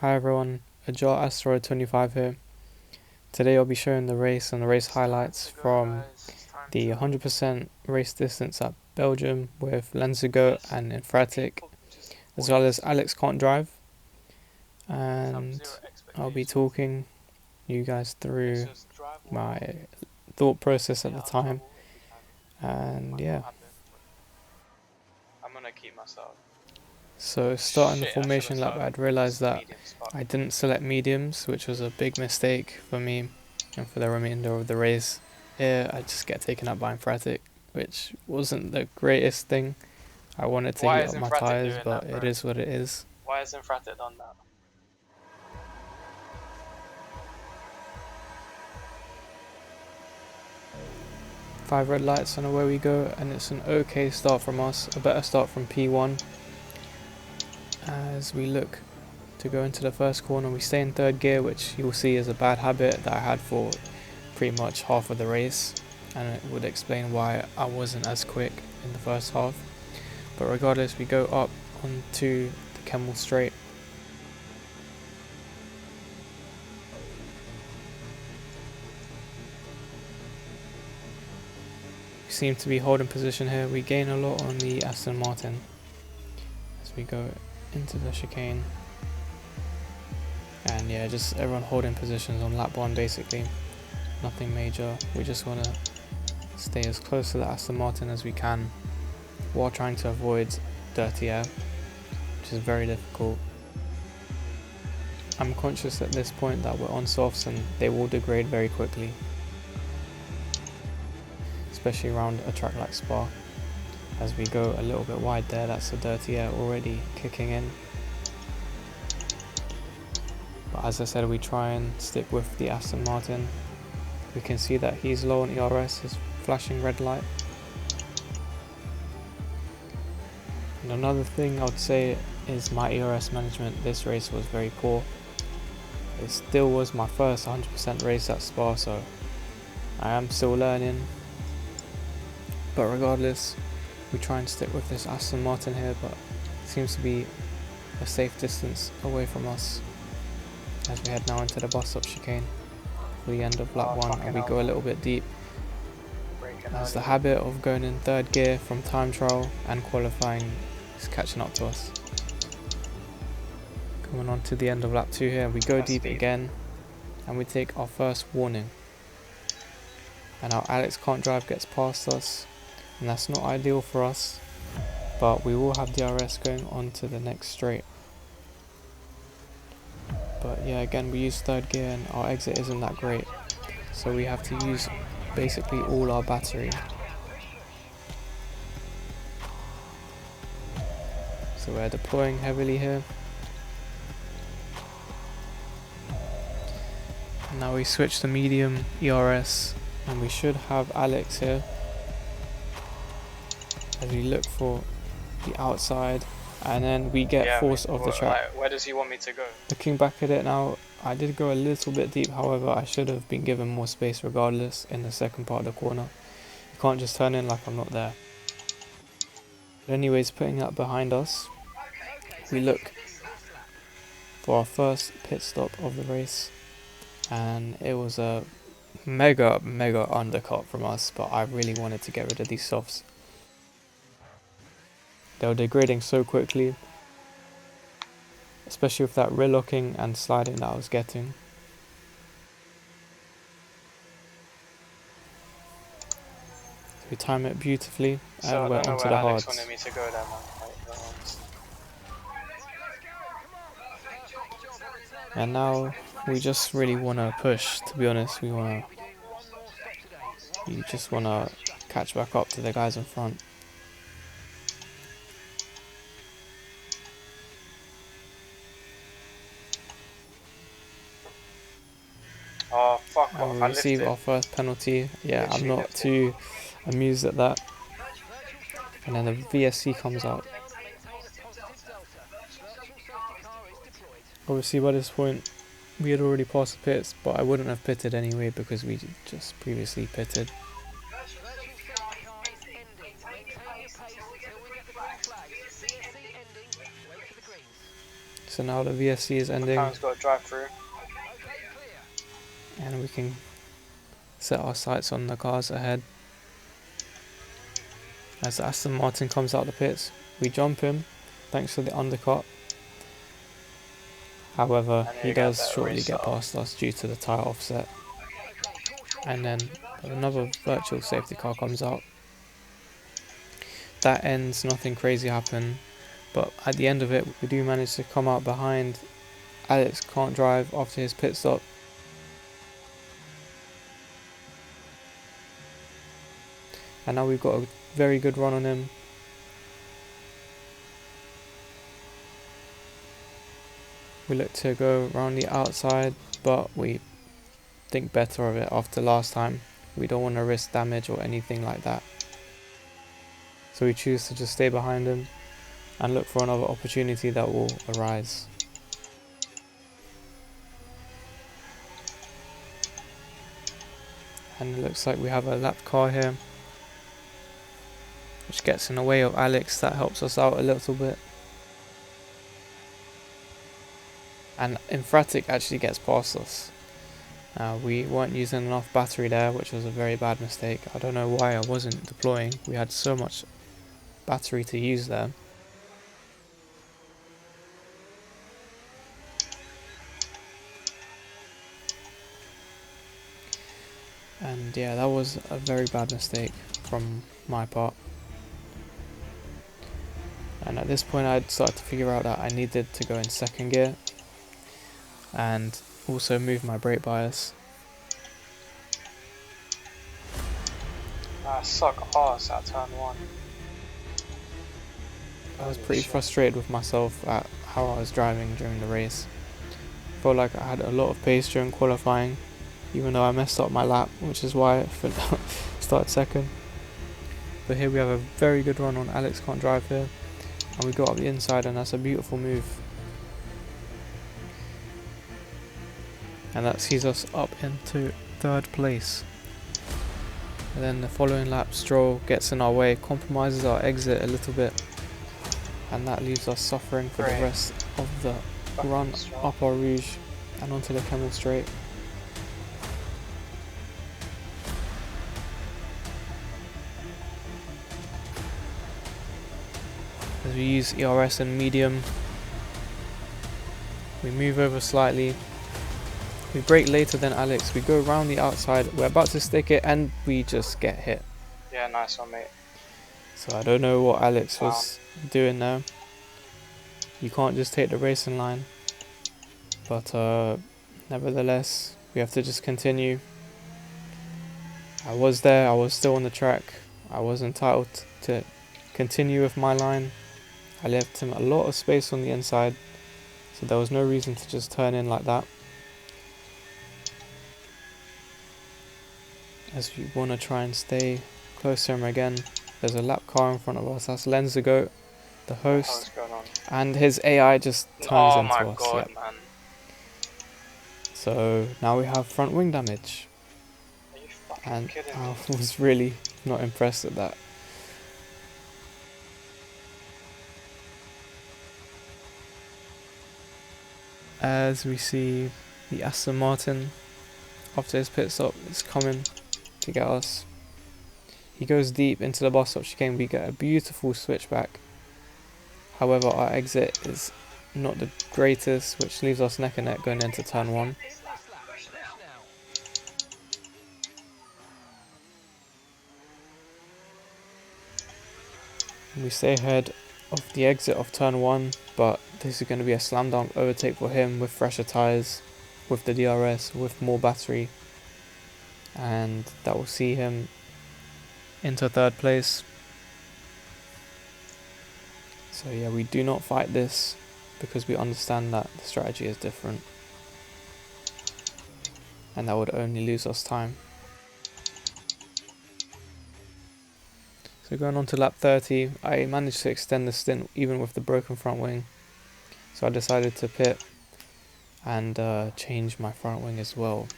Hi everyone, Ajar Asteroid 25 here. Today I'll be showing the race and the race highlights from the 100% race distance at Belgium with Lensthegoat and Inphratic, as well as Alexxcantdrive. And I'll be talking you guys through my thought process at the time. And yeah. I'm gonna keep myself. So starting the formation lap, I'd realised that I didn't select mediums, which was a big mistake for me and for the remainder of the race. Here, I just get taken up by Inphratic, which wasn't the greatest thing. I wanted to heat up my tyres, but it is what it is. Why has Inphratic done that? Five red lights and away we go, and it's an okay start from us, a better start from P1. As we look to go into the first corner, we stay in third gear, which you'll see is a bad habit that I had for pretty much half of the race, and it would explain why I wasn't as quick in the first half. But regardless, we go up onto the Kemmel straight. We seem to be holding position here. We gain a lot on the Aston Martin as we go into the chicane. And yeah, just everyone holding positions on lap 1 basically. Nothing major. We just want to stay as close to the Aston Martin as we can while trying to avoid dirty air, which is very difficult. I'm conscious at this point that we're on softs and they will degrade very quickly, especially around a track like Spa. As we go a little bit wide there, that's the dirty air already kicking in. But as I said, we try and stick with the Aston Martin. We can see that he's low on ERS, his flashing red light. And another thing I would say is my ERS management this race was very poor. It still was my first 100% race at Spa, so I am still learning. But regardless, we try and stick with this Aston Martin here, but it seems to be a safe distance away from us as we head now into the bus stop chicane for the end of lap 1, and we go a little bit deep. As the habit of going in third gear from time trial and qualifying is catching up to us. Coming on to the end of lap 2 here, we go deep again and we take our first warning. And our Alexxcantdrive gets past us, and that's not ideal for us, but we will have DRS going on to the next straight. But yeah, again we use third gear and our exit isn't that great, so we have to use basically all our battery. So we're deploying heavily here. And now we switch to medium ERS and we should have Alex here as we look for the outside, and then we get force of the track. Where does he want me to go? Looking back at it now, I did go a little bit deep, however I should have been given more space regardless in the second part of the corner. You can't just turn in like I'm not there. But anyways, putting that behind us, we look for our first pit stop of the race, and it was a mega undercut from us, but I really wanted to get rid of these softs. They were degrading so quickly, especially with that rear locking and sliding that I was getting. We time it beautifully and we're onto the hards. Wanted me to go there, man. And now we just really want to push, to be honest. You just want to catch back up to the guys in front. Oh, fuck off. And we receive our first penalty. Yeah, I'm not too amused at that. And then the VSC comes out. Obviously by this point we had already passed the pits, but I wouldn't have pitted anyway because we just previously pitted. So now the VSC is ending, Karen's got to drive through. and we can set our sights on the cars ahead. As Aston Martin comes out the pits, we jump him thanks to the undercut. However, he does shortly get past us due to the tyre offset. And then another virtual safety car comes out. That ends, nothing crazy happened, but at the end of it we do manage to come out behind Alexxcantdrive after his pit stop. And now we've got a very good run on him. We look to go around the outside, but we think better of it after last time. We don't want to risk damage or anything like that. So we choose to just stay behind him and look for another opportunity that will arise. And it looks like we have a lap car here, which gets in the way of Alex. That helps us out a little bit. And Inphratic actually gets past us. We weren't using enough battery there, which was a very bad mistake. I don't know why I wasn't deploying. We had so much battery to use there. And yeah, that was a very bad mistake from my part. And at this point I'd started to figure out that I needed to go in second gear and also move my brake bias. I suck ass at turn 1. I was pretty frustrated with myself at how I was driving during the race. Felt like I had a lot of pace during qualifying, even though I messed up my lap, which is why I started second. But here we have a very good run on Alexxcantdrive here, and we got up the inside, and that's a beautiful move. And that sees us up into third place. And then the following lap, Stroll gets in our way, compromises our exit a little bit, and that leaves us suffering for the rest of the run up our Rouge and onto the Camel Straight. As we use ERS and medium, we move over slightly. We brake later than Alex, we go around the outside, we're about to stick it and we just get hit. Yeah, nice one, mate. So I don't know what Alex was doing there. You can't just take the racing line. But nevertheless, we have to just continue. I was there, I was still on the track. I was entitled to continue with my line. I left him a lot of space on the inside, so there was no reason to just turn in like that. As we want to try and stay close to him again, there's a lap car in front of us. That's Lensthegoat, the host, and his AI just turns into us. Oh my god, man. So now we have front wing damage. Are you fucking And kidding I me? was really not impressed at that. As we see the Aston Martin after his pit stop is coming to get us. He goes deep into the bus stop chicane. We get a beautiful switchback. However, our exit is not the greatest, which leaves us neck and neck going into turn 1. We stay ahead of the exit of turn 1, but this is going to be a slam dunk overtake for him with fresher tyres, with the DRS, with more battery, and that will see him into third place. So yeah, we do not fight this because we understand that the strategy is different and that would only lose us time. So going on to lap 30, I managed to extend the stint even with the broken front wing. So I decided to pit and change my front wing as well.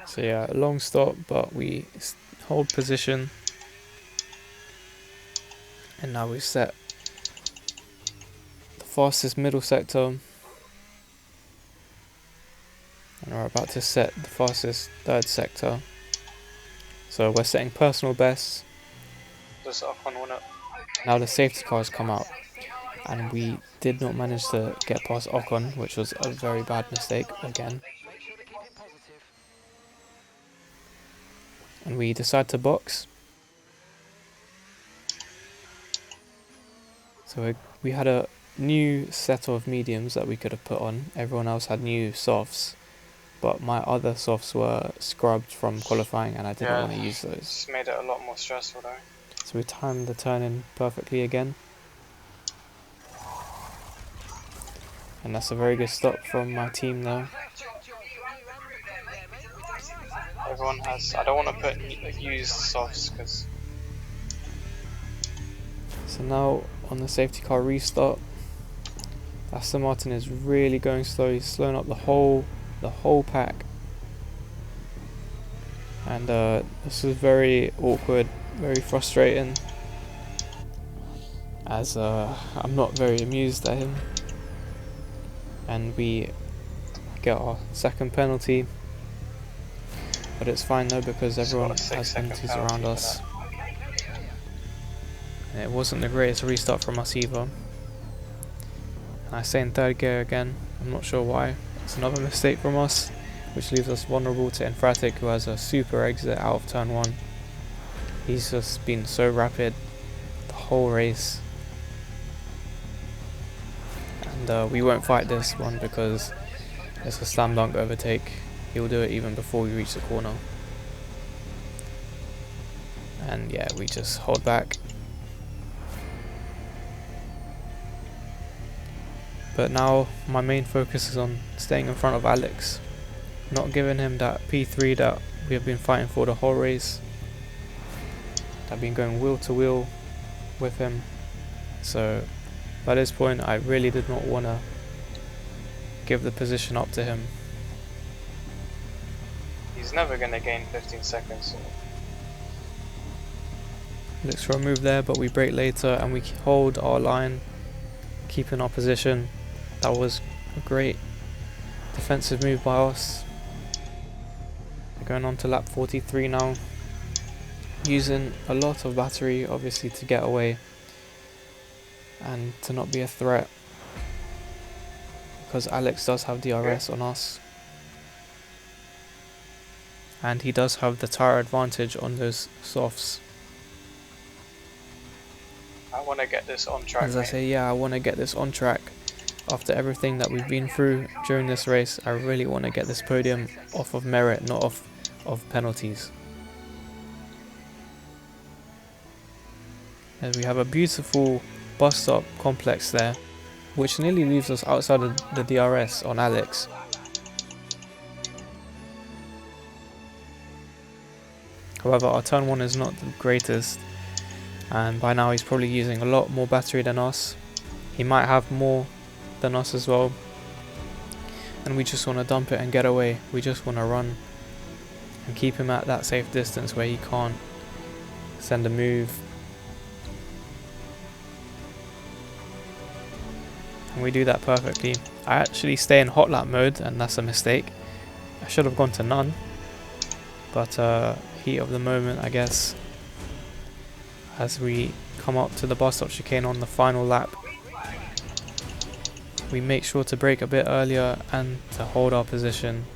So yeah, long stop, but we hold position. And now we've set the fastest middle sector. And we're about to set the fastest third sector. So we're setting personal bests. Just up on it. Now the safety cars come out. And we did not manage to get past Ocon, which was a very bad mistake again. And we decide to box. So we had a new set of mediums that we could have put on. Everyone else had new softs, but my other softs were scrubbed from qualifying and I didn't want to use those. It's made it a lot more stressful though. So we timed the turn in perfectly again. And that's a very good stop from my team there. Everyone has, I don't want to put used softs because... So now on the safety car restart, Aston Martin is really going slow. He's slowing up the whole pack. And this is very awkward, very frustrating, as I'm not very amused at him. And we get our second penalty, but it's fine though because everyone has penalties around us. And it wasn't the greatest restart from us either. And I stay in third gear again. I'm not sure why. It's another mistake from us, which leaves us vulnerable to Inphratic, who has a super exit out of turn 1. He's just been so rapid the whole race. And we won't fight this one because it's a slam dunk overtake. He'll do it even before we reach the corner. And yeah, we just hold back. But now my main focus is on staying in front of Alex, not giving him that P3 that we have been fighting for the whole race. I've been going wheel to wheel with him, so by this point I really did not want to give the position up to him. He's never going to gain 15 seconds. So. Looks for a move there, but we brake later and we hold our line, keeping our position. That was a great defensive move by us. We're going on to lap 43 now, using a lot of battery obviously to get away and to not be a threat, because Alex does have DRS on us and he does have the tire advantage on those softs. I want to get this on track. As I say, yeah, I want to get this on track. After everything that we've been through during this race, I really want to get this podium off of merit, not off of penalties. And we have a beautiful bus stop complex there, which nearly leaves us outside of the DRS on Alex. However, our turn 1 is not the greatest, and by now he's probably using a lot more battery than us. He might have more than us as well, and we just want to dump it and get away. We just want to run and keep him at that safe distance where he can't send a move. And we do that perfectly. I actually stay in hot lap mode, and that's a mistake. I should have gone to none, but heat of the moment, I guess, as we come up to the bus stop chicane on the final lap. We make sure to brake a bit earlier and to hold our position.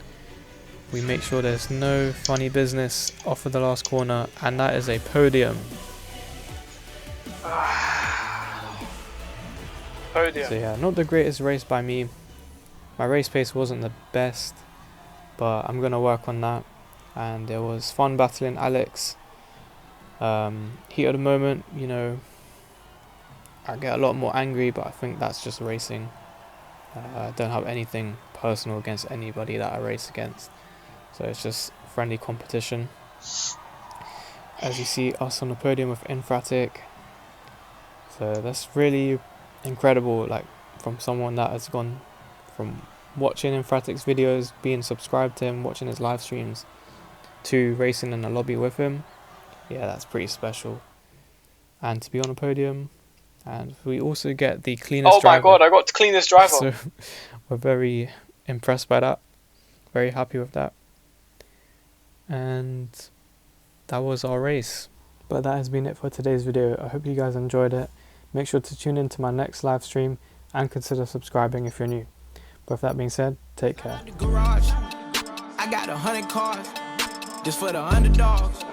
We make sure there's no funny business off of the last corner, and that is a podium. Podium. So yeah, not the greatest race by me. My race pace wasn't the best, but I'm gonna work on that. And it was fun battling Alex. Heat of the moment, you know, I get a lot more angry, but I think that's just racing. I don't have anything personal against anybody that I race against, so it's just friendly competition. As you see us on the podium with Inphratic, so that's really incredible, like from someone that has gone from watching Inphratic's videos, being subscribed to him, watching his live streams, to racing in a lobby with him, yeah, that's pretty special. And to be on a podium, and we also get the cleanest driver. Oh my god, I got to clean this driver. So we're very impressed by that, very happy with that. And that was our race. But that has been it for today's video. I hope you guys enjoyed it. Make sure to tune in to my next live stream and consider subscribing if you're new. But with that being said, take care. I got 100 cars just for the underdogs.